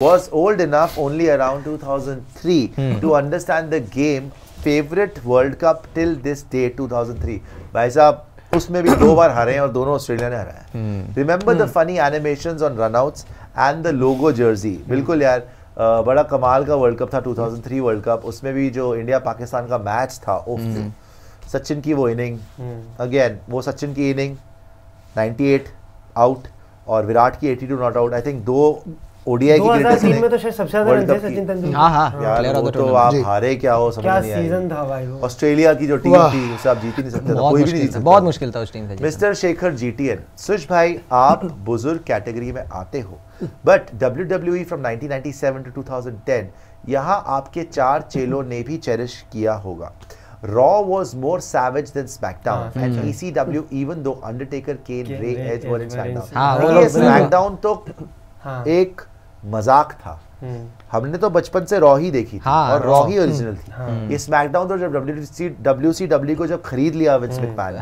was old enough only around 2003 to understand the game. Favorite World Cup till this day 2003. भाई साहब उसमें भी 2 बार हारे हैं और दोनों ऑस्ट्रेलिया ने हराया है. Remember the funny animations on runouts and the logo jersey. बिल्कुल यार बड़ा कमाल का वर्ल्ड कप था 2003 वर्ल्ड कप. उसमें भी जो इंडिया पाकिस्तान का मैच था, सचिन की वो इनिंग, अगेन वो सचिन की इनिंग 98 आउट और विराट की 82 not out. I think 2 ODI की 2003 में तो शायद सबसे ज्यादा रन थे सचिन तेंदुलकर. हां यार वो तो आप हारे क्या हो समझ नहीं आया. सीजन था भाई वो. ऑस्ट्रेलिया की जो टीम थी उसे आप जीत ही नहीं सकते थे. कोई भी नहीं जीत सकता. बहुत मुश्किल था उस टीम से. Mister Shekhar GTN. सुश भाई आप बुजुर्ग कैटेगरी में आते हो, बट WWE फ्रॉम 1997 टू 2010 यहाँ आपके 4 चेलों ने भी चेरिश किया होगा. Raw was more savage than SmackDown and ECW even though Undertaker, Kane, Ray, Edge were in SmackDown. ये SmackDown तो एक मजाक था. हमने तो बचपन से रॉ ही देखी थी और रॉ ही ओरिजिनल थी. ये स्मैकडाउन तो जब WCW को जब खरीद लिया विंस मैकमैन,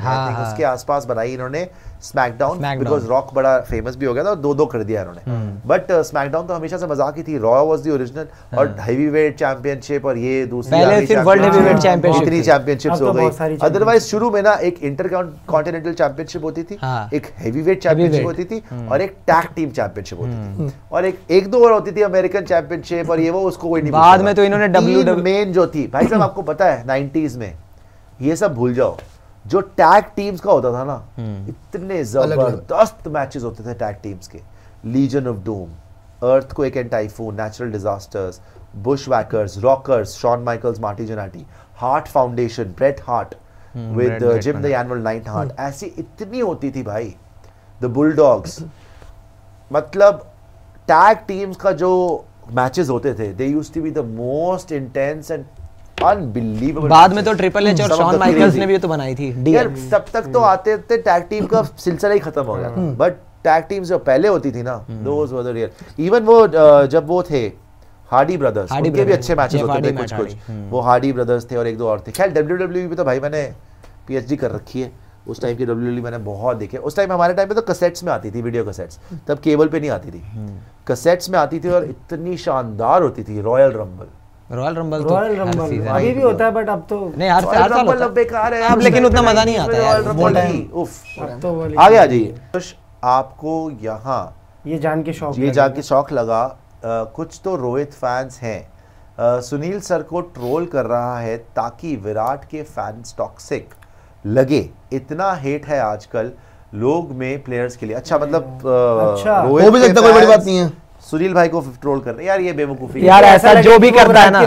उसके आसपास बनाई इन्होंने स्मैकडाउन, बिकॉज रॉक बड़ा फेमस भी हो गया था और 2-2 कर दिया इन्होंने. बट स्मैकडाउन तो हमेशा से मजाक ही थी. रॉ वाज द ओरिजिनल और हेवीवेट चैंपियनशिप और ये दूसरी पहले सिर्फ वर्ल्ड हेवीवेट चैंपियनशिप, इतनी चैंपियनशिप्स हो गई. अदरवाइज शुरू में ना एक इंटर कॉन्टिनेंटल चैंपियनशिप होती थी, एक हेवीवेट चैंपियनशिप होती थी और एक टैग टीम चैंपियनशिप होती थी और एक 2 और होती थी अमेरिकन चैंपियनशिप और ये वो उसको कोई नहीं. बाद में तो इन्होंने WWE मेन जो थी भाई साहब आपको पता है 90s में ये सब भूल जाओ. जो टैग टीम्स का होता था ना, इतने जबरदस्त मैचेस होते थे टैग टीम्स के. Legion of Doom, Earthquake and Typhoon, Natural Disasters, Bushwhackers, Rockers, Shawn Michaels, Marty Jannetty, Hart Foundation, Bret Hart with Jim the Anvil Neidhart. ऐसी इतनी होती थी भाई. The Bulldogs. मतलब टैग टीम्स का जो मैचेस होते थे, they used to be the most intense and unbelievable. बाद में तो ट्रिपल एच और शॉन माइकल्स ने भी तो बनाई थी. यार तब तक तो आते थे टैग टीम का सिलसिला ही खत्म हो गया. बट टैग टीम्स जो पहले होती थी ना, दोस वर द रियल. इवन वो जब वो थे हार्डी ब्रदर्स, उनके भी अच्छे मैचेस होते थे कुछ. वो हार्डी ब्रदर्स थे और 1-2 और थे. खैर WWE भी तो भाई मैंने PhD कर रखी है. उस टाइम की WWE मैंने बहुत देखे. उस टाइम हमारे टाइम पे तो कैसेट्स में आती थी, वीडियो कैसेट्स. तब केबल पे नहीं आती थी, कैसेट्स में आती थी और इतनी शानदार होती थी. रॉयल रंबल तो अभी भी होता है बट अब तो नहीं, हर साल होता है. बेकार है अब लेकिन उतना मजा नहीं आता यार. आ गया जी. आपको यहाँ ये जान के शौक लगा. कुछ तो रोहित फैंस हैं. सुनील सर को ट्रोल कर रहा है ताकि विराट के फैंस टॉक्सिक लगे. इतना हेट है आजकल लोग में प्लेयर्स के लिए. अच्छा मतलब वो भी लगता कोई बड़ी बात नहीं है. सुनील भाई को ट्रोल कर रहे हैं यार, ये बेवकूफी यार. ऐसा जो भी करता है ना,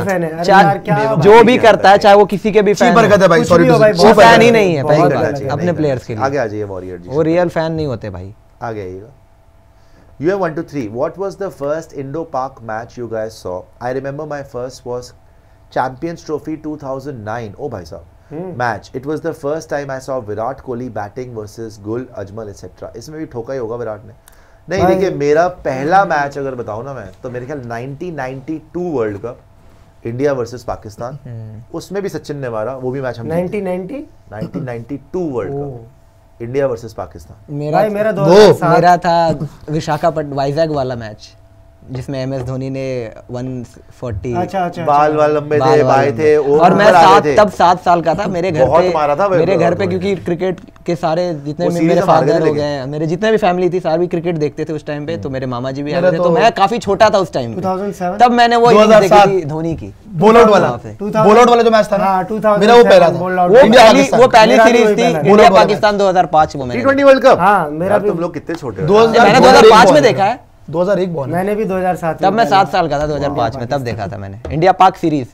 जो भी करता है चाहे वो किसी के भी फैन वो फैन ही नहीं है अपने प्लेयर्स के लिए. आगे आ जाइए वॉरियर जी. वो रियल फैन नहीं होते भाई. आगे आइएगा. You have 1 to 3. What was the first Indo-Pak match you guys saw? I remember my first was Champions Trophy 2009. Oh भाई साहब match. It was the first time I saw Virat Kohli batting versus Gul, Ajmal etc. इसमें भी ठोका ही होगा विराट ने. नहीं देखिए, मेरा पहला मैच अगर बताऊं ना मैं, तो मेरे ख्याल 1992 world cup India versus Pakistan. उसमें भी सचिन ने मारा. वो भी मैच हम 1992 world cup India versus Pakistan. मेरा था विशाखापट्टनम वाइजैग वाला मैच जिसमें MS धोनी ने 140 बाल लंबे थे, भाई थे. और मैं तब 7 साल का था. मेरे घर पे क्योंकि क्रिकेट के सारे जितने मेरे फादर हो गए, मेरे जितने भी फैमिली थी सारे भी क्रिकेट देखते थे उस टाइम पे. तो मेरे मामा जी भी आते थे. तो मैं काफी छोटा था उस टाइम. तब मैंने वो देखी थी धोनी की बॉलआउट वाला जो मैच था ना, मेरा वो पहला था. वो पहली सीरीज थी इंडिया पाकिस्तान 2005 वो मैंने T20 वर्ल्ड कप. हां मेरा तुम लोग कितने छोटे हो. मैंने 2005 में देखा है. 2001 बॉल. मैंने भी 2007. तब मैं 7 साल का था 2005 में. तब देखा था मैंने इंडिया पाक सीरीज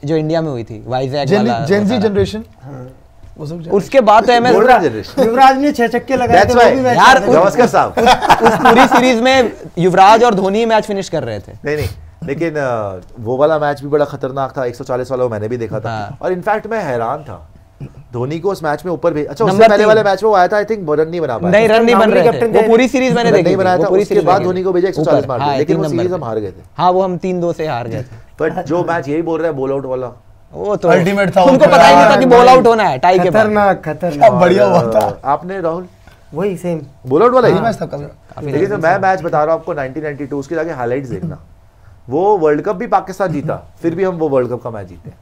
जो इंडिया में हुई थी वाइजैग वाला. Gen Z generation. उसके बाद तो युवराज ने 6 छक्के लगाए थे यार. गवास्कर साहब उस पूरी सीरीज में युवराज और धोनी मैच फिनिश कर रहे थे. नहीं लेकिन वो वाला मैच भी बड़ा खतरनाक था. 140 वाला मैंने भी देखा था. और इनफैक्ट मैं हैरान था धोनी को उस मैच में ऊपर भी. अच्छा उससे पहले वाले मैच में वो आया था, आई थिंक रन नहीं बना पाया. नहीं, रन नहीं बन रहे थे. वो पूरी सीरीज मैंने देखी. नहीं बनाया था. उसके बाद धोनी को भेजा 140 मार दिए. लेकिन वो सीरीज हम हार गए थे. हां वो हम 3-2 से हार गए थे. बट जो मैच यही बोल रहा है बॉल आउट वाला, वो तो अल्टीमेट था. उनको पता ही नहीं था कि बॉल आउट होना है. टाई के बाद खतरनाक बढ़िया हुआ था. आपने राहुल वही सेम बॉल आउट वाला ही मैच था. लेकिन मैं मैच बता रहा हूँ आपको 1992 उसके आगे हाइलाइट्स देखना. वो वर्ल्ड कप भी पाकिस्तान जीता, फिर भी हम वो वर्ल्ड कप का मैच जीते।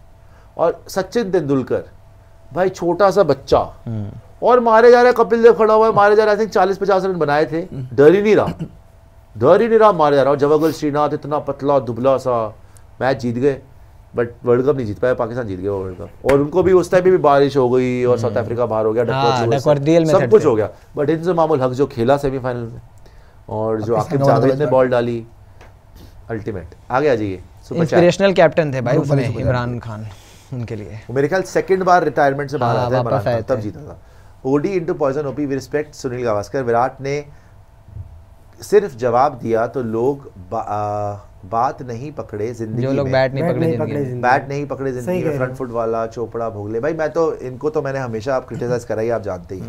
और सचिन तेंदुलकर भाई छोटा सा बच्चा और मारे जा रहा है, कपिल देव खड़ा हुआ है, मारे जा रहा है, आई थिंक 40-50 रन बनाए थे, डर ही नहीं रहा, मारे जा रहा। और जवागल श्रीनाथ इतना पतला दुबला सा, मैच जीत गए बट वर्ल्ड कप नहीं जीत पाया, पाकिस्तान जीत गया वो वर्ल्ड कप। और उनको भी उस टाइम भी बारिश हो गई और साउथ अफ्रीका बाहर हो गया, सब कुछ हो गया, बट इनसे मामूल हक जो खेला सेमीफाइनल में और जो आकिब जावेद ने बॉल डाली, अल्टीमेट। आगे आ जाइए। इंस्पिरेशनल कैप्टन थे भाई उसमें, इमरान खान उनके लिए। मेरे ख्याल सेकंड बार रिटायरमेंट से बाहर आता है, तब जीता था। OD into poison OP, we respect Sunil Gavaskar. Virat ने सिर्फ जवाब दिया तो लोग बात नहीं पकड़े जिंदगी जो लोग में, बैट नहीं पकड़े जिंदगी में, फ्रंट फुट वाला चोपड़ा भोगले। भाई मैं तो इनको तो मैंने हमेशा आप क्रिटिसाइज करा ही, आप जानते ही।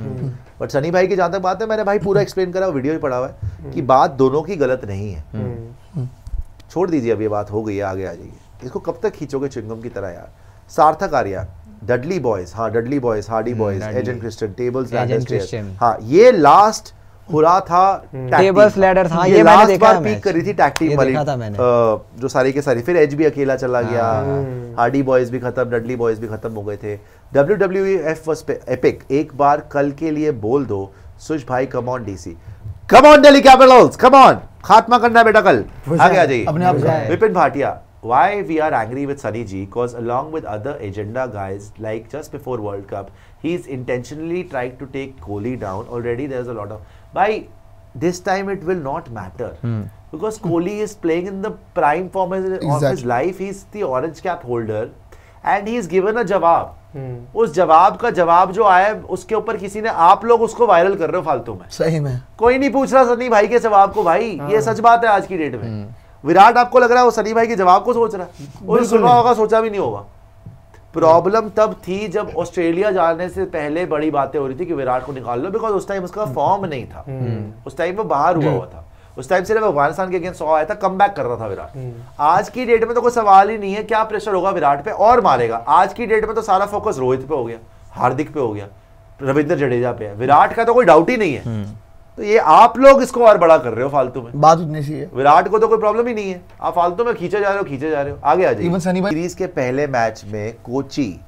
बट सनी भाई की जहां तक बात है, मैंने भाई पूरा एक्सप्लेन करा, वीडियो ही पड़ा हुआ है कि बात दोनों की गलत नहीं है। छोड़ दीजिए, अब ये बात हो गई है, आगे आ जाइए। इसको कब तक खींचोगे च्युइंगम की तरह यार। सार्थक आर्या, डडली बॉयज, हाँ Dudley boys, Hardy boys, agent Christian, tables ladders, हाँ ये लास्ट हुआ था टेबल्स लैडर्स, हाँ ये मैंने देखा, पीक करी थी टैग टीम वाली जो सारी के सारी। फिर एज भी अकेला चला गया, हार्डी बॉयज भी खत्म, डडली बॉयज भी खत्म हो गए थे। WWF वाज एपिक, एक बार कल के लिए बोल दो सुश भाई, come on DC, come on Delhi Capitals, come on, खात्मा करना है बेटा कल। आगे आ जाइए। Vipin Bhatia, why we are angry with Sunny G, because along with other agenda guys, like just before World Cup, he's intentionally trying to take Kohli down. Already there's a lot of, by this time it will not matter, because Kohli is playing in the prime form of his life. He's the orange cap holder and he's given a जवाब। उस जवाब का जवाब जो आया उसके ऊपर किसी ने, आप लोग उसको वायरल कर रहे हो फालतू में। सही में कोई नहीं पूछ रहा सनी भाई के जवाब को भाई, ये सच बात है आज की डेट में। विराट आपको लग रहा है वो सनी भाई के जवाब को सोच रहा है, वो सुना होगा, सोचा भी नहीं होगा। प्रॉब्लम तब थी जब ऑस्ट्रेलिया जाने से पहले बड़ी बातें हो रही थी कि विराट को निकाल लो, बिकॉज उस टाइम उसका फॉर्म नहीं था, उस टाइम वो बाहर हुआ था, उस टाइम सिर्फ अफगानिस्तान के अगेंस्ट 100 आया था, कमबैक कर रहा था विराट। आज की डेट में तो कोई सवाल ही नहीं है, क्या प्रेशर होगा विराट पे और मारेगा। आज की डेट में तो सारा फोकस रोहित पे हो गया, हार्दिक पे हो गया, रविंद्र जडेजा पे है, विराट का तो कोई डाउट ही नहीं है। तो ये आप लोग इसको और बड़ा कर रहे हो फालतू में, बात उतनी सी है। विराट को तो कोई प्रॉब्लम ही नहीं है, आप फालतू में खींचे जा रहे हो। आगे आ जाइए। सीरीज के पहले मैच में कोची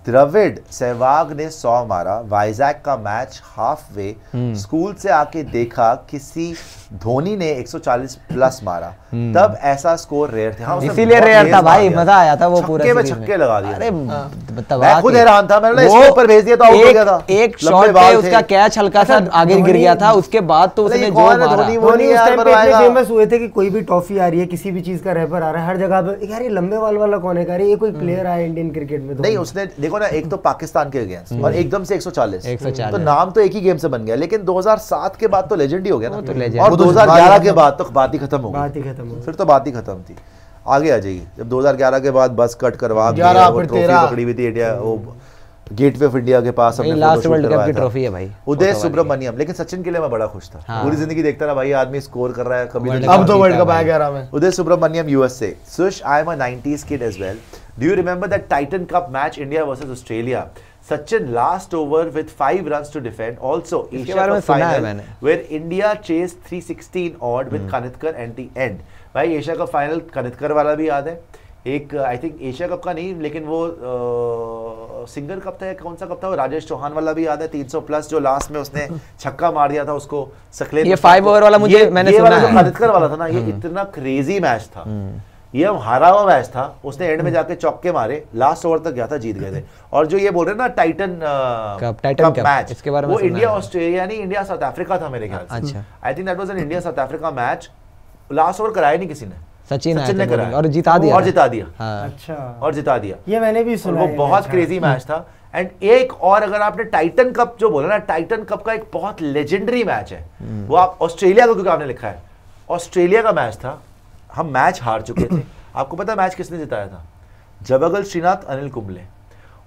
द्रविड सहवाग ने 100 मारा, वाइजैक का मैच हाफ वे, स्कूल से आके देखा किसी धोनी ने 140 प्लस मारा, तब ऐसा स्कोर रेयर था। इसीलिए रेयर था भाई, मजा आया था वो पूरे में छक्के लगा दिए। अरे मैं खुद हैरान था, मैंने इसके ऊपर भेज दिया तो आउट हो गया था। एक शॉट पे उसका कैच हल्का सा आगे गिर गया था, उसके बाद तो उसने जो मारा। धोनी उस टाइम पे इतने फेमस हुए थे कि कोई भी ट्रॉफी आ रही है, किसी भी चीज का रैपर आ रहा है, हर जगह पे यार ये लंबे वाल वाला कौन है, ये कोई प्लेयर आया इंडियन क्रिकेट में। नहीं उसने देखो ना, एक तो पाकिस्तान के अगेंस्ट और एकदम से 140, तो नाम तो एक ही गेम से बन गया। लेकिन 2007 के बाद तो लेजेंड ही हो गया ना, और 2011 के बाद तो बात ही खत्म हो गई, फिर तो बात ही खत्म थी। आगे आ जाइए। जब 2011 के बाद बस कट करवा के ट्रॉफी पकड़ी हुई थी इंडिया, वो गेटवे ऑफ इंडिया के पास हमने लास्ट वर्ल्ड कप की ट्रॉफी है भाई, उदय सुब्रमण्यम। लेकिन सचिन के लिए मैं बड़ा खुश था, पूरी जिंदगी देखता रहा भाई आदमी स्कोर कर रहा है, कभी अब तो वर्ल्ड कप आ गया में। उदय सुब्रमण्यम यूएस से। Sush, I am a 90s kid as well. Do you remember that Titan Cup match India versus Australia? Sachin last over with 5 runs to defend. Also, Asia Cup final where India chased 316 odd with Kanitkar at the end. भाई Asia cup final Kanitkar वाला भी याद है, एक I think Asia cup का नहीं लेकिन वो सिंगर कप था, कौन सा कप था वो, राजेश चौहान वाला भी याद है, 300 प्लस जो लास्ट में उसने छक्का मार दिया था उसको सकलेन। ये 5 ओवर वाला मुझे मैंने सुना है, कनितकर वाला था ना, ये इतना क्रेजी मैच था, ये हारा हुआ मैच था, उसने एंड में जाके चौके मारे, लास्ट ओवर तक गया था, जीत गए थे। और जो ये बोल रहे हैं ना टाइटन कप मैच, इसके बारे में वो इंडिया ऑस्ट्रेलिया नहीं, इंडिया साउथ अफ्रीका था मेरे ख्याल से। I think that was an India south Africa match. Last over कराया नहीं किसी ने, सचिन ने कराया और जिता दिया, अच्छा और जिता दिया, ये मैंने भी सुना। वो बहुत क्रेजी मैच था। एंड एक और अगर आपने टाइटन कप जो बोला ना, टाइटन कप का एक बहुत लेजेंडरी मैच है वो, आप ऑस्ट्रेलिया को क्योंकि आपने लिखा है, ऑस्ट्रेलिया का मैच था, हम मैच हार चुके थे। आपको पता है मैच किसने जिताया था? जवागल श्रीनाथ, अनिल कुंबले।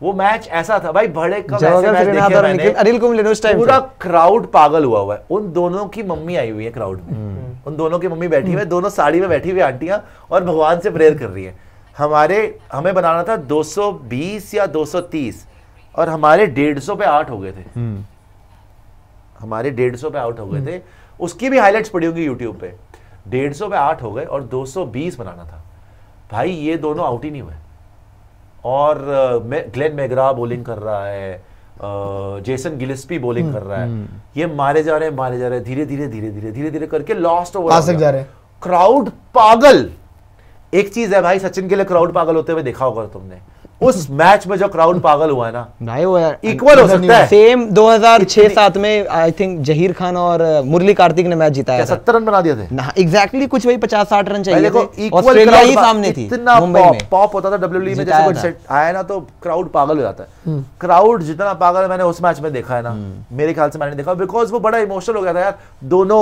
वो मैच ऐसा था भाई, बड़े कम ऐसे मैच देखे मैंने, अनिल कुंबले उस टाइम पूरा क्राउड पागल हुआ हुआ है। उन दोनों की मम्मी आई हुई है क्राउड में, उन दोनों की मम्मी बैठी हुई है, दोनों साड़ी में बैठी हुई आंटियां, और भगवान से प्रेयर कर रही है। हमें बनाना था 220 या 230 और हमारे 150 पे आउट हो गए थे, हमारे 150 पे आउट हो गए थे। उसकी भी हाईलाइट्स पड़ी होंगी यूट्यूब पे। 150 पे 8 हो गए और 220 बनाना था। भाई ये दोनों आउट ही नहीं हुए, और ग्लेन मैग्रा बॉलिंग कर रहा है, जेसन गिलिस्पी बॉलिंग कर रहा है, ये मारे जा रहे हैं धीरे धीरे करके लास्ट ओवर जा रहे हैं। क्राउड पागल। एक चीज है भाई, सचिन के लिए क्राउड पागल होते हुए देखा होगा तुमने, उस मैच में जो क्राउड पागल हुआ है ना भाई, वो इक्वल हो सकता है। सेम 2006-7 में आई थिंक जहीर खान और मुरली कार्तिक ने मैच जिताया था, 70 रन बना दिए थे ना, एग्जैक्टली कुछ वही 50-60 रन चाहिए देखो, थे, ऑस्ट्रेलिया ही सामने थी, इतना मुंबई में पॉप होता था डब्ल्यूडब्ल्यूई में, जैसे कोई सेट आया ना तो क्राउड पागल हो जाता है। क्राउड जितना पागल मैंने उस मैच में देखा है ना, मेरे ख्याल से मैंने देखा, बिकॉज वो बड़ा इमोशनल हो गया था यार। दोनों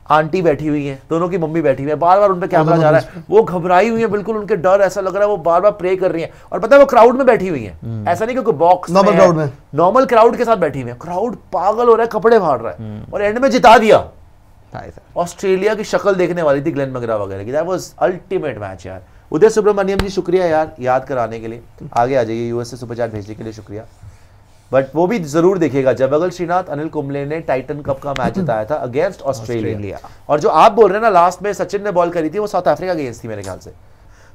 आंटी बैठी हुई है, दोनों की मम्मी बैठी हुई है, बार बार उन पे कैमरा जा रहा है, वो घबराई हुई है बिल्कुल, उनके डर ऐसा लग रहा है वो बार बार प्रे कर रही है, और पता है वो क्राउड में बैठी हुई है, ऐसा नहीं कि बॉक्स नॉर्मल क्राउड में, नॉर्मल क्राउड के साथ बैठी हुई है। क्राउड पागल हो रहा है, कपड़े फाड़ रहा है, और एंड में जिता दिया। ऑस्ट्रेलिया की शक्ल देखने वाली थी ग्लेन मैग्रा वगैरह की। दैट वाज अल्टीमेट मैच यार। उदय सुब्रमण्यम जी शुक्रिया यार याद कराने के लिए, आगे आ जाइए, यूएस से सुपर चैट भेजने के लिए शुक्रिया। बट वो भी जरूर देखिएगा, जबगल श्रीनाथ अनिल कुंबले ने टाइटन कप का मैच जिताया था अगेंस्ट ऑस्ट्रेलिया, और जो आप बोल रहे हैं ना लास्ट में सचिन ने बॉल करी थी, वो साउथ अफ्रीका अगेंस्ट थी मेरे ख्याल से।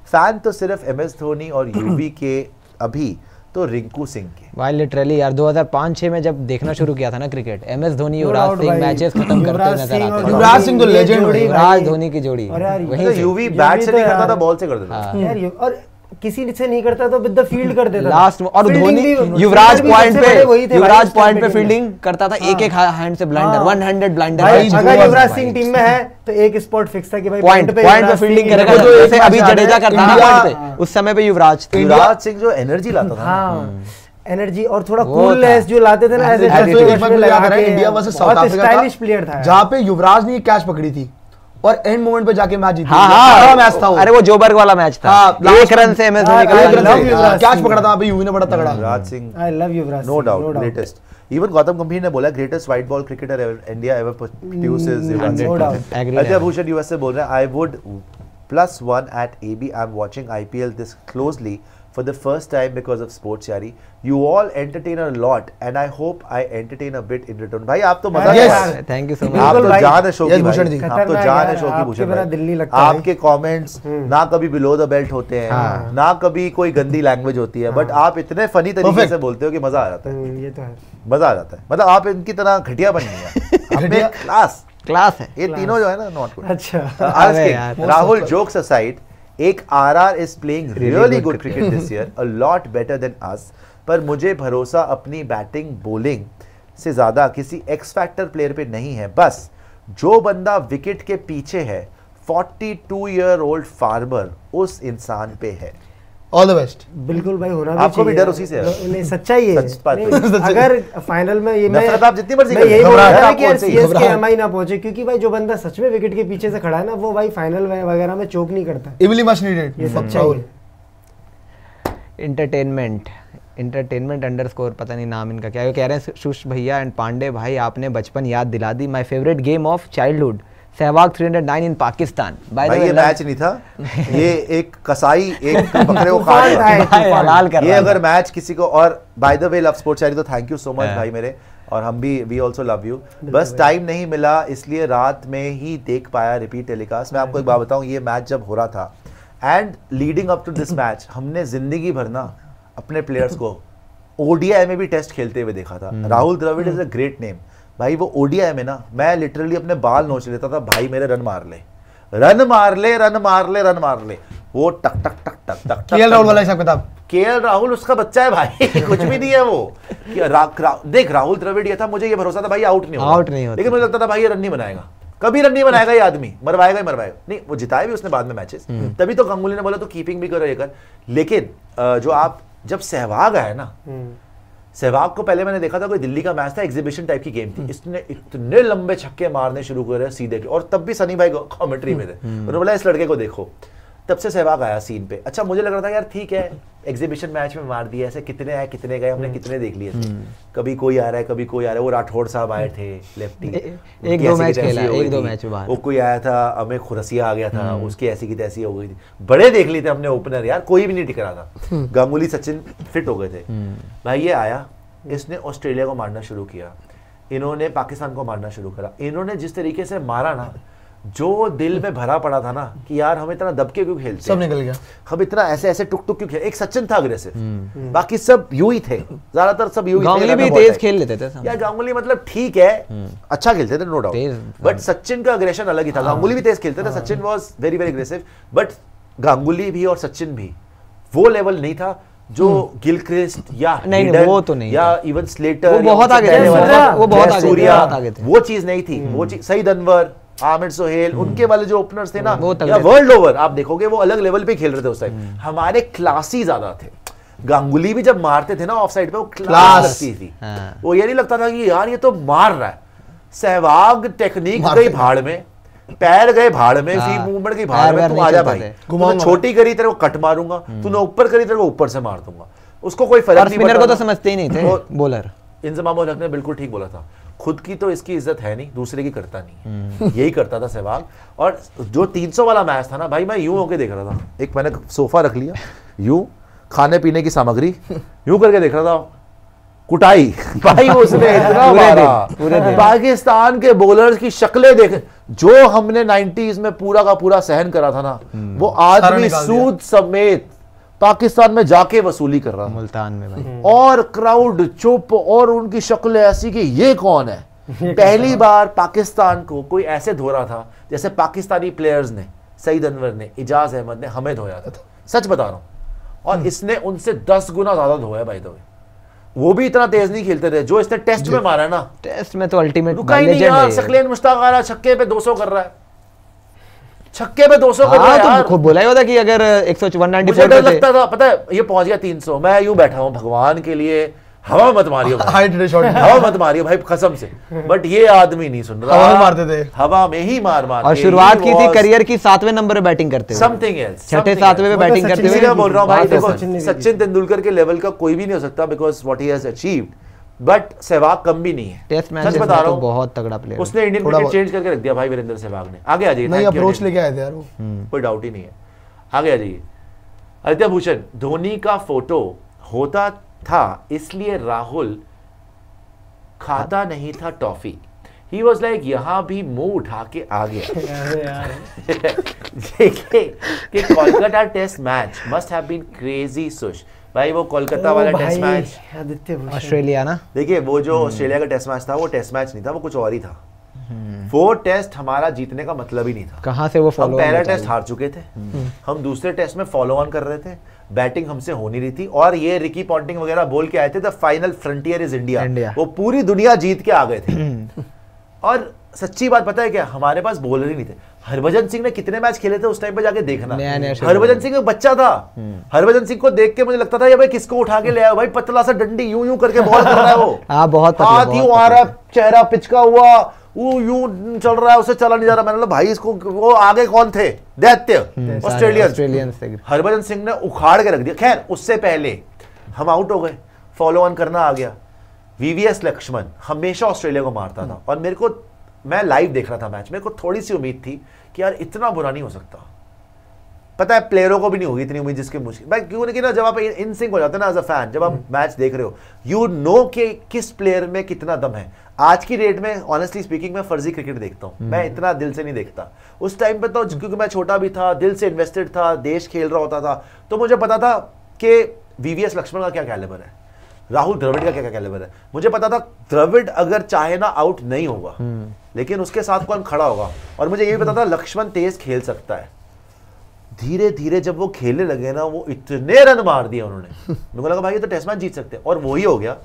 फैन तो सिर्फ एमएस धोनी और यूवी के, अभी तो रिंकू सिंह के। भाई लिटरली यार 2005-6 में जब देखना शुरू किया था ना cricket, MS Dhoni Yuvraj Singh matches खत्म करते नजर आते थे। युवराज सिंह तो लेजेंड है, युवराज धोनी की जोड़ी वही, यूवी बैट से नहीं करता था, बॉल से कर देता था यार, और किसी से नहीं करता तो विद द फील्ड कर देता लास्ट, और धोनी युवराज पॉइंट पे फील्डिंग करता था, एक हैंड से ब्लाइंडर, वन हैंडेड ब्लाइंडर। अगर युवराज सिंह टीम में है तो एक स्पॉट फिक्स था कि भाई पॉइंट पे फील्डिंग करेगा, जैसे अभी जडेजा करता था पॉइंट पे, उस समय पे युवराज सिंह जो एनर्जी लाता था, एनर्जी और थोड़ा कूलनेस जो लाते थे ना, India versus South Africa, stylish player था जहां पे युवराज ने कैच पकड़ी थी और एंड मोमेंट पे जाके मैच जीती। हाँ, मैच था वो। अरे वो जोबर्ग वाला मैच था, एक रन से एमएस धोनी का कैच पकड़ा था, यूवी ने बड़ा तगड़ा। Yuvraj Singh, I love Yuvraj, no doubt greatest. Even Gautam Gambhir ने बोला greatest white ball cricketer India ever produces Yuvraj Singh. Ajay Bhushan US से बोल रहे हैं, I would +1 at AB. I'm watching IPL this closely for the first time because of sports यारी। You all entertain a lot and I hope I entertain a bit in return। भाई आप तो मजा है, थैंक यू सो मच। आप तो जान है शो की भाई, आप तो जान है शो की भूषण भाई। आपके कमेंट्स ना कभी बिलो द बेल्ट होते हैं, ना कभी कोई गंदी लैंग्वेज होती है, बट आप इतने फनी तरीके से बोलते हो कि मजा आ जाता है। ये तो है, मजा आ जाता है, मतलब आप इनकी तरह घटिया बन नहीं है, क्लास है ये तीनों जो है ना, नॉट गुड। अच्छा राहुल, जोक्स असाइड, एक RR is playing really good cricket this year, a lot better than us, पर मुझे भरोसा अपनी बैटिंग बॉलिंग से ज्यादा किसी एक्स फैक्टर प्लेयर पे नहीं है। बस जो बंदा विकेट के पीछे है, 42-year-old फार्मर, उस इंसान पे है। All the best. बिल्कुल भाई, होना भी आपको भी डर उसी से है। नहीं, सच्चाई है। अगर फाइनल में ये नफरत आप जितनी मर्जी यही बोल रहा था कि यार सीएसके एमआई ना पहुंचे, क्योंकि भाई जो बंदा सच में विकेट के पीछे से खड़ा है ना, वो भाई फाइनल वगैरह में चोक नहीं करता। इवली मच नीडेड, ये सच्चाई है। एंटरटेनमेंट अंडरस्कोर, पता नहीं नाम इनका क्या है, कह रहे हैं सुश भैया एंड पांडे भाई आपने बचपन याद दिला दी, my favourite game of childhood Sehwag 309 in Pakistan. भाई ये मैच नहीं था, ये एक कसाई एक बकरे को काट रहा है। ये अगर मैच किसी को, और by the way love sports तो थैंक यू सो मच भाई मेरे, और हम भी वी आल्सो लव यू। बस टाइम नहीं मिला इसलिए रात में ही देख पाया रिपीट टेलीकास्ट। मैं आपको एक बात बताऊं, ये मैच जब हो रहा था and leading up to this match, हमने जिंदगी भर ना अपने प्लेयर्स को ओडीआई में भी टेस्ट खेलते हुए देखा था। Rahul Dravid is a great name भाई। वो ओडीआई में ना मैं लिटरली अपने बाल नोच लेता था, भाई मेरे रन मार ले, रन मार ले, रन मार ले, रन मार ले। वो टक टक टक टक टक। केएल राहुल वाला हिसाब किताब, केएल राहुल उसका बच्चा है भाई, कुछ भी नहीं है वो। देख राहुल द्रविड़ ये था, मुझे ये भरोसा था भाई आउट नहीं होगा, लेकिन मुझे लगता था भाई ये रन नहीं बनाएगा, कभी रन नहीं बनाएगा ये आदमी, मरवाएगा ही मरवाएगा। नहीं, वो जिताया भी उसने बाद में मैचेस, तभी तो गंगुली ने बोला तो कीपिंग भी करो ये कर। लेकिन जो आप जब सहवाग आया ना, सहवाग को पहले मैंने देखा था, कोई दिल्ली का मैच था, एग्जीबिशन टाइप की गेम थी, इसने इतने लंबे छक्के मारने शुरू करे सीधे, और तब भी सनी भाई कमेंट्री में थे, उन्होंने बोला इस लड़के को देखो। तब से सहवाग आया सीन पे। अच्छा मुझे लग रहा था यार ठीक है, एग्जीबिशन मैच में मार दिया, ऐसे कितने आए कितने गए, हमने कितने देख लिए थे, कभी कोई आ रहा है कभी कोई आ रहा है। वो राठौड़ साहब आए थे लेफ्टी, एक दो मैच खेला, एक दो मैच में वो कोई आया था, अमित खुरसिया आ गया था, उसकी ऐसी की तैसी हो गई थी। बड़े देख लिए थे हमने ओपनर यार, कोई भी नहीं टिक रहा था। गांगुली सचिन फिट हो गए थे भाई। ये आया, इसने ऑस्ट्रेलिया को मारना शुरू किया, इन्होंने पाकिस्तान को मारना शुरू करा। इन्होंने जिस तरीके से मारा ना, जो दिल में भरा पड़ा था ना कि यार हम इतना दबके क्यों खेलते, सब निकल गया। हम इतना ऐसे ऐसे टुक टुक क्यों खेलते। एक सचिन था अग्रेसिव, बाकी सब यूं ही थे, ज्यादातर सब यूं ही थे। गांगुली भी तेज खेल लेते थे यार, गांगुली मतलब ठीक है, अच्छा खेलते थे नो डाउट, बट सचिन का अग्रेशन अलग ही था। गांगुली भी तेज खेलते थे, Sachin was very very aggressive, but Ganguly भी और सचिन भी वो लेवल नहीं था जो गिलक्रिस्ट या नहीं, वो तो नहीं, या इवन स्लेटर, वो बहुत आगे थे, वो बहुत आगे थे, वो चीज नहीं थी। वो चीज सईद अनवर, आमिर सोहेल, उनके वाले जो ओपनर्स थे ना, या वर्ल्ड ओवर आप देखोगे वो अलग लेवल पे खेल रहे थे उस टाइम। हमारे क्लासी ज्यादा थे। गांगुली भी जब मारते थे ना ऑफ साइड पे, वो क्लास लगती थी। वो ये नहीं लगता था कि यार ये तो मार रहा है। सहवाग टेक्निक गई भाड़ में, पैर गए भाड़ में, फीट मूवमेंट की भाड़ में, तू आजा भाई, तूने छोटी करी तेरे को कट मारूंगा, तूने ऊपर करी तेरे को ऊपर से मार दूंगा। उसको कोई फर्क नहीं पड़ता। को तो समझते ही नहीं थे बॉलर। इंजमाम उल हक ने बिल्कुल ठीक बोला था, खुद की तो इसकी इज्जत है नहीं, दूसरे की करता नहीं। यही करता था सहवाग। और जो 300 वाला मैच था ना भाई, मैं यूं होके देख रहा था। एक मैंने सोफा रख लिया, यूं खाने पीने की सामग्री यूं करके देख रहा था, कुटाई भाई उसने इतना मारा। पाकिस्तान के बॉलर्स की शक्लें देख, जो हमने 90s में पूरा का पूरा सहन करा था ना, वो आदमी सूद समेत पाकिस्तान में जाके वसूली कर रहा था, मुल्तान में भाई। और क्राउड चुप, और उनकी शक्लें ऐसी कि ये कौन है। पहली बार पाकिस्तान को कोई ऐसे धो रहा था जैसे पाकिस्तानी प्लेयर्स ने, सईद अनवर ने, इजाज अहमद ने हमें धोया था। सच बता रहा हूं। और इसने उनसे 10 गुना ज्यादा धोया भाई। तो वो भी इतना तेज नहीं खेलते थे जो इसने टेस्ट में मारा है ना। टेस्ट में तो अल्टीमेट रुका ही नहीं यार। शक्लेन मुश्ताक आ रहा छक्के पे 200 कर रहा है, छक्के पे 200 कर रहा है यार। खुद बोला ही होता कि अगर 194 मुझे डर लगता था, पता है ये पहुंच गया 300, मैं यूं बैठा हूं, भगवान के लिए हवा मत मारियो भाई, हवा मत मारियो भाई कसम से। बट ये आदमी नहीं सुन रहा, हवा में मारते थे, हवा में ही मार मार। और शुरुआत की थी करियर की 7वें नंबर पे बैटिंग करते हुए, समथिंग एल्स, 6-7वें पे बैटिंग करते हुए। मैं बोल रहा हूं भाई, देखो सचिन तेंदुलकर के लेवल का कोई भी नहीं हो सकता, because what he has achieved, but Sehwag कम भी नहीं है। टेस्ट मैच में तो बहुत तगड़ा प्लेयर, उसने इंडियन क्रिकेट चेंज करके रख दिया भाई वीरेंद्र सहवाग ने। आगे आ जाइए, नहीं अप्रोच लेके आए थे यार वो, कोई डाउट ही नहीं है। आगे आ जाइए। आदित्य भूषण, धोनी का फोटो होता था इसलिए राहुल खाता नहीं था टॉफी। ही वॉज लाइक यहाँ भी मुंह उठा के आ गया। कि Kolkata test match must have been crazy Sush. भाई वो कोलकाता वाला टेस्ट मैच ऑस्ट्रेलिया ना, देखिए वो जो ऑस्ट्रेलिया का टेस्ट मैच था वो टेस्ट मैच नहीं था, वो कुछ और ही था। वो टेस्ट हमारा जीतने का मतलब ही नहीं था। कहाँ से वो हम पहला टेस्ट हार चुके थे, हम दूसरे टेस्ट में फॉलो ऑन कर रहे थे, बैटिंग हमसे हो नहीं रही थी, और ये रिकी पॉन्टिंग वगैरह बोल के आए थे the final frontier is India. वो पूरी दुनिया जीत के आ गए थे। और सच्ची बात पता है क्या, हमारे पास बॉलर ही नहीं थे। हरभजन सिंह ने कितने मैच खेले थे उस टाइम पे जाके देखना। हरभजन सिंह एक बच्चा था, हरभजन सिंह को देख के मुझे लगता था ये भाई किसको उठा के ले आया भाई, पतला सा डंडी यूं यूं करके बॉल कर रहा है वो। बहुत हाथ यूं आ रहा है, चेहरा पिचका हुआ, वो यूं चल रहा है, उससे चला नहीं जा रहा। मैंने बोला भाई इसको, वो आगे कौन थे, दैत्य ऑस्ट्रेलियन। हरभजन सिंह ने उखाड़ के रख दिया। खैर उससे पहले हम आउट हो गए, फॉलो ऑन करना आ गया। वीवीएस लक्ष्मण हमेशा ऑस्ट्रेलिया को मारता था, और मेरे को, मैं लाइव देख रहा था मैच, मेरे को थोड़ी सी उम्मीद थी कि यार इतना बुरा नहीं हो सकता। पता है प्लेयरों को भी नहीं होगी इतनी उम्मीद जिसके मुझे, भाई क्यों नहीं, ना जब आप इन सिंक हो जाते हैं ना एज अ फैन, जब आप मैच देख रहे हो, यू नो कि किस प्लेयर में कितना दम है। आज की डेट में ऑनेस्टली स्पीकिंग मैं फर्जी क्रिकेट देखता हूँ, मैं इतना दिल से नहीं देखता। उस टाइम पे तो क्योंकि मैं छोटा भी था, दिल से इन्वेस्टेड था, देश खेल रहा होता था, तो मुझे पता था कि वीवीएस लक्ष्मण का क्या कैलिबर है, राहुल द्रविड़ का क्या कैलिबर है। मुझे पता था द्रविड़ अगर चाहे ना आउट नहीं होगा, लेकिन उसके साथ कौन खड़ा होगा। और मुझे ये भी पता था लक्ष्मण तेज खेल सकता है। धीरे धीरे जब वो खेलने लगे ना, वो इतने रन मार दिए उन्होंने, मेरे को लगा भाई ये तो टेस्ट मैच जीत सकते हैं, और वही हो गया।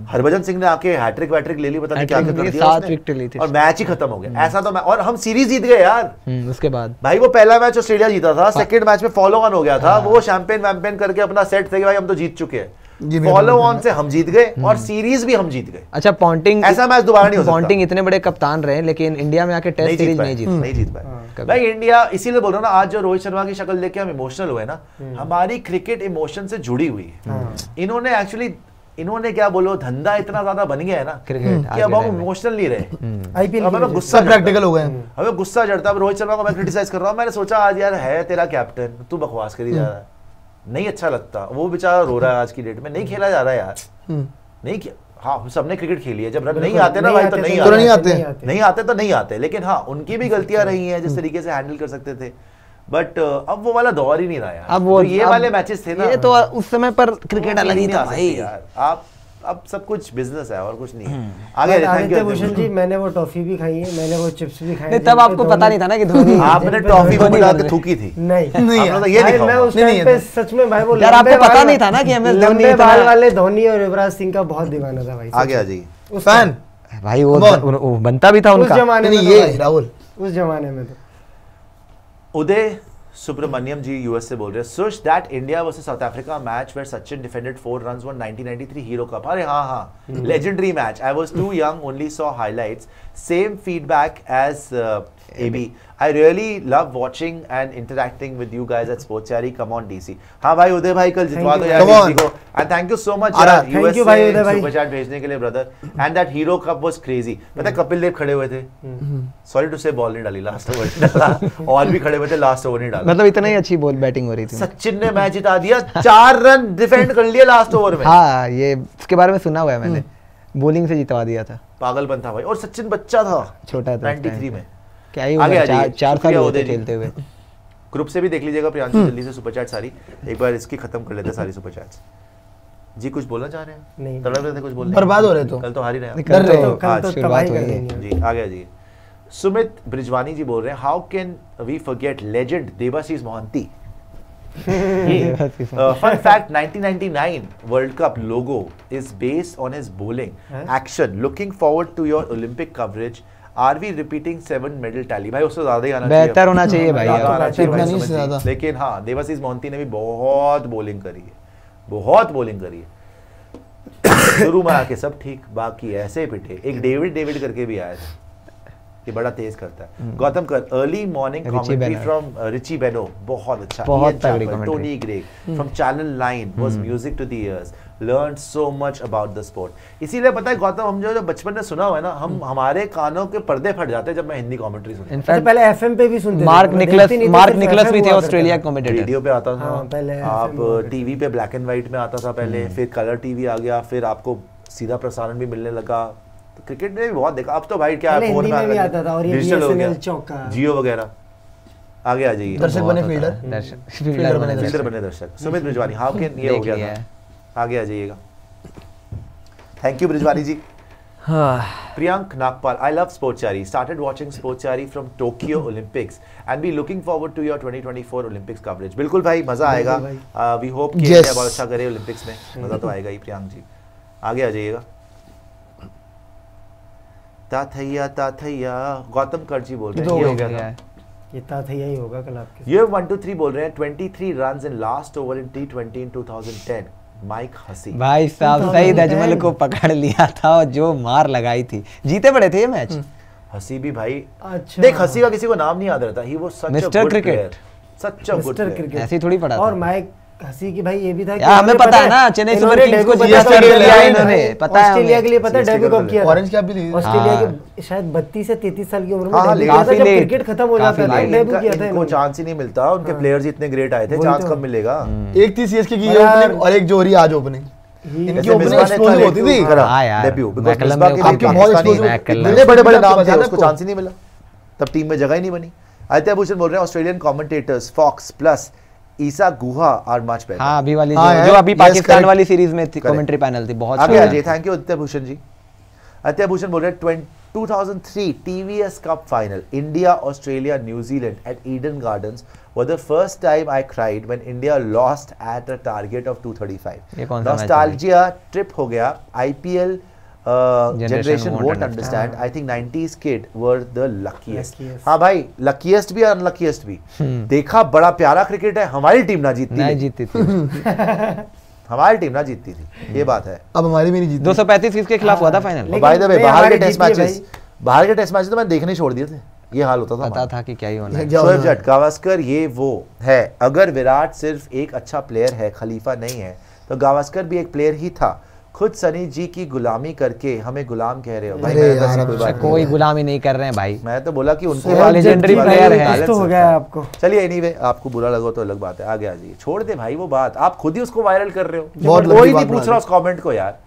हरभजन सिंह ने आके हैट्रिक वैट्रिक ले ली, पता नहीं क्या कर दिया उसने, और मैच ही खत्म हो गया। ऐसा तो और हम सीरीज जीत गए यार। उसके बाद भाई वो पहला मैच ऑस्ट्रेलिया जीता था, सेकंड मैच में फॉलो ऑन हो गया था, वो शैंपेन वैम्पेन करके अपना सेट थे कि भाई हम तो जीत चुके हैं। फॉलो ऑन से हम जीत गए, और सीरीज भी हम जीत गए। अच्छा पॉन्टिंग, ऐसा मैच दोबारा नहीं हो सकता। पॉन्टिंग इतने बड़े कप्तान रहे, लेकिन इंडिया में आके टेस्ट सीरीज नहीं जीत पाए भाई इंडिया। इसीलिए बोल रहा हूं ना, आज जो रोहित शर्मा की शक्ल देख के हम इमोशनल हुए ना, हमारी क्रिकेट इमोशन से जुड़ी हुई है। इन्होंने एक्चुअली, इन्होंने क्या बोलो, धंधा इतना ज्यादा बन गया है ना कि अब हम इमोशनल नहीं रहे। आईपीएल हमें गुस्सा, प्रैक्टिकल हो गए, हमें गुस्सा चढ़ता है। रोहित शर्मा को मैं क्रिटिसाइज कर रहा हूँ, मैंने सोचा आज यार है तेरा कैप्टन, तू बकवास करी जा रहा है, नहीं अच्छा लगता। वो बेचारा रो रहा है आज की डेट में, नहीं खेला जा रहा है यार, नहीं किया। हाँ हम सबने क्रिकेट खेली है, जब रन नहीं आते ना भाई तो नहीं आते तो नहीं आते, लेकिन हाँ उनकी भी गलतियां रही हैं जिस तरीके से हैंडल कर सकते थे, बट अब वो वाला दौर ही नहीं रहा यार। अब वो ये वाले मैचेस थे ना, ये तो उस समय पर क्रिकेट अलग ही था भाई यार। आप अब सब कुछ बिजनेस है और कुछ नहीं है। आगे आदित्य भूषण जी, मैंने वो टॉफी भी खाई है, मैंने वो चिप्स भी खाई है। तब आपको पता नहीं था ना कि धोनी आपने टॉफी को मिला के थूकी थी? नहीं ये नहीं, मैं उस टाइम पे सच में भाई वो यार आपको पता नहीं था ना कि एमएस धोनी लंबे बाल वाले धोनी और युवराज सिंह का बहुत दीवाना था भाई। आगे आ जाइए। फैन भाई वो बनता भी था उनका उस जमाने में, ये राहुल उस जमाने में तो उदय सुब्रमण्यम जी यूएस से बोल रहे हैं, Sush that India versus South Africa match where Sachin defended 4 runs one 1993 Hero Cup. अरे हाँ legendary match. I was too young, only saw highlights, same feedback as AB. I really love watching and interacting with you guys at Sportsari. Come on DC. हाँ भाई उदय भाई कल जितवा दो यार DC को। And thank you so much यार US से super chat भेजने के लिए brother. And that Hero Cup was crazy. पता है कपिल देव खड़े हुए थे। Sorry to say बॉल नहीं डाली, लास्ट ओवर नहीं डाला। और भी खड़े हुए थे, लास्ट ओवर नहीं डाला। मतलब इतना ही अच्छी बॉल बैटिंग हो रही थी। सचिन ने मैच जिता दिया, 4 रन डिफेंड कर लिए लास्ट ओवर में। हाँ ये इसके बारे में सुना हुआ है मैंने, बॉलिंग से जितवा दिया था। पागलपन था भाई, और सचिन बच्चा था, छोटा था 93 में। क्या ही हुआ, 4 साल हुए थे खेलते हुए। ग्रुप से भी देख लीजिएगा प्रियांशु जल्दी से सुपर चैट सारी, एक बार इसकी खत्म कर लेते हैं सारी सुपर चैट्स। जी कुछ बोलना चाह रहे हैं? नहीं, तड़प रहे थे कुछ बोलने, बर्बाद हो रहे तो कल तो हार ही रहे कल तो शुरुआत हुई है जी। आगे जी सुमित ब्रिजवानी जी बोल रहे हैं, how can we forget legend Debasis Mohanty. Fun fact, 1999 World Cup logo is based on his bowling action. Looking forward to your Olympic coverage. Are we repeating 7 medal tally? भाई उससे ज्यादा ही आना चाहिए, बेहतर होना चाहिए भाई, ज्यादा। लेकिन हाँ देवाशीष मोहंती ने भी बहुत बॉलिंग करी है, बहुत बॉलिंग करी है। शुरू में आके सब ठीक, बाकी ऐसे पिटे। एक डेविड करके भी आया था, ये बड़ा तेज करता है। गौतम कर early morning commentary from Richie Benaud, बहुत अच्छा। बहुत तगड़ी commentary. Tony Greig from channel 9 was music to the ears, learn so much about the sport. इसीलिए पता है गौतम, हम जो बचपन में सुना हुआ है ना, हम हमारे कानों के पर्दे फट जाते हैं जब मैं हिंदी कमेंट्री सुनता हूं। इनफैक्ट पहले एफएम पे भी सुनते थे। मार्क निकलस भी थे ऑस्ट्रेलिया कमेंटेटर, रेडियो पे आता था। पहले आप टीवी पे ब्लैक एंड व्हाइट में आता था पहले, फिर कलर टीवी आ गया, फिर आपको सीधा प्रसारण भी मिलने लगा। तो क्रिकेट में भी बहुत देखा, अब तो भाई क्या है, फोन में आता था और ये डिजिटल हो गया, चौका जियो वगैरह। आगे आ जाइए। दर्शक बने फील्डर बने दर्शक। सुमित ब्रिजवानी, हाउ कैन ये हो गया था। आगे आ जाइएगा। Thank you Brijwani ji. Priyank Nagpal, I love Sportsari. Started watching Sportsari from Tokyo Olympics and be looking forward to your 2024 Olympics coverage. बिल्कुल भाई मजा आएगा। We hope कि इंडिया बहुत अच्छा करे ओलंपिक्स में, मजा तो आएगा ही। प्रियांक जी आगे आ जाइएगा। ताथैया गौतम कर जी बोल रहे हैं, ये हो गया था, ये ताथैया ही होगा कल आपके। ये 1 2 3 बोल रहे हैं, 23 runs in last over in T20 in 2010। Mike Hussey भाई साहब सईद अजमल को पकड़ लिया था और जो मार लगाई थी, जीते बड़े थे ये मैच। हसी भी भाई अच्छा, देख हसी का किसी को नाम नहीं याद रहता, he was such a mister good cricket, player, such a good player. ऐसे थोड़ी पड़ा था। और माइक हसी की भाई ये भी था कि हमें पता है ना, चेन्नई सुपर किंग्स को जीएस के लिए लिया इन्होंने, पता है ऑस्ट्रेलिया के लिए, पता है डेब्यू कब किया, ऑरेंज कैप भी ली ऑस्ट्रेलिया के शायद 32 से 33 साल की उम्र में हाँ, डेब्यू किया था, जब क्रिकेट खत्म हो जाता है डेब्यू किया था। इनको चांस ही नहीं मिलता, उनके प्लेयर्स इतने ग्रेट आए थे, चांस कब मिलेगा। एक थी सीएसके की ओपनिंग और एक जोहरी आज ओपनिंग, इनकी ओपनिंग एक्सप्लोसिव होती थी। हां यार डेब्यू आपके बहुत एक्सप्लोसिव, इतने बड़े-बड़े नाम थे, उसको चांस ही नहीं मिला, तब टीम में जगह ही नहीं बनी। आदित्य भूषण बोल रहे हैं, Australian commentators Fox plus Isa Guha are much better. हां अभी वाली जो अभी पाकिस्तान वाली सीरीज में थी, कमेंट्री पैनल थी, बहुत आगे आ जाइए। Thank you Aditya Bhushan ji. आदित्य भूषण बोल रहे हैं, 2003 TVS Cup final, India, Australia, New Zealand at Eden Gardens was the first time I cried when India lost at a target of 235. Nostalgia trip हो गया। IPL generation won't understand. I think 90s kid were the luckiest. हाँ भाई, luckiest भी और unluckiest भी। देखा बड़ा प्यारा क्रिकेट है, हमारी टीम ना जीतती थी। हमारी टीम ना जीतती थी, ये बात है। अब हमारी भी नहीं जीती। 235 किसके खिलाफ हुआ था फाइनल? बाय द वे बाहर के टेस्ट मैचेस तो मैंने देखने छोड़ दिए थे, ये हाल होता था, पता था कि क्या ही होना है। शोएब जट गावस्कर ये वो है, अगर विराट सिर्फ एक अच्छा प्लेयर है, खलीफा नहीं है, तो गावस्कर भी एक प्लेयर ही था। खुद सनी जी की गुलामी करके हमें गुलाम कह रहे हो भाई। कोई गुलामी नहीं कर रहे हैं भाई, मैं तो बोला कि उनको लेजेंडरी प्लेयर है तो हो गया आपको। चलिए एनीवे, आपको बुरा लगा तो अलग बात है, आगे आ जाइए। छोड़ दे भाई वो बात, आप खुद ही उसको वायरल कर रहे हो, बहुत कोई नहीं पूछ रहा उस कमेंट को यार।